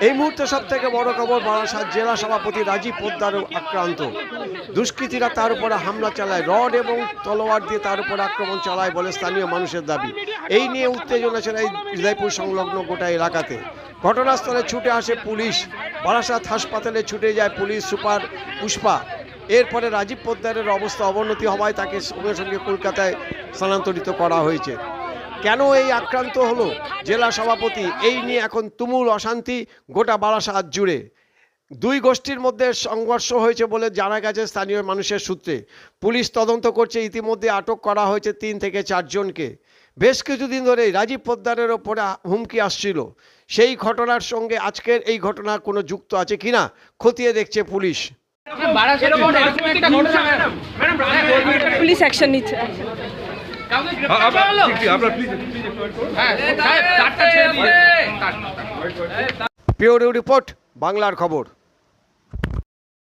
এই মুহূর্তে সব থেকে বড় খবর, বারাসাত জেলা সভাপতি রাজীব পোদ্দারও আক্রান্ত। দুষ্কৃতীরা তার উপরে হামলা চালায়, রড এবং তলোয়ার দিয়ে তার উপর আক্রমণ চালায় বলে স্থানীয় মানুষের দাবি। এই নিয়ে উত্তেজনা ছড়ায় হৃদয়পুর সংলগ্ন গোটা এলাকাতে। ঘটনাস্থলে ছুটে আসে পুলিশ, বারাসাত হাসপাতালে ছুটে যায় পুলিশ সুপার পুষ্পা। এরপরে রাজীব পোদ্দারের অবস্থা অবনতি হওয়ায় তাকে সঙ্গে সঙ্গে কলকাতায় স্থানান্তরিত করা হয়েছে। কেন এই আক্রান্ত হলো জেলা সভাপতি, এই নিয়ে এখন তুমুল অশান্তি গোটা বারাসাত জুড়ে। দুই গোষ্ঠীর মধ্যে সংঘর্ষ হয়েছে বলে জানা গেছে স্থানীয় মানুষের সূত্রে। পুলিশ তদন্ত করছে, ইতিমধ্যে আটক করা হয়েছে 3 থেকে 4 জনকে। বেশ কিছুদিন ধরেই রাজীব পোদ্দারের ওপরে হুমকি আসছিল। সেই ঘটনার সঙ্গে আজকের এই ঘটনা কোনো যুক্ত আছে কিনা খতিয়ে দেখছে পুলিশ। পুলিশ অ্যাকশন নিচ্ছে। পিওর রিপোর্ট, বাংলার খবর।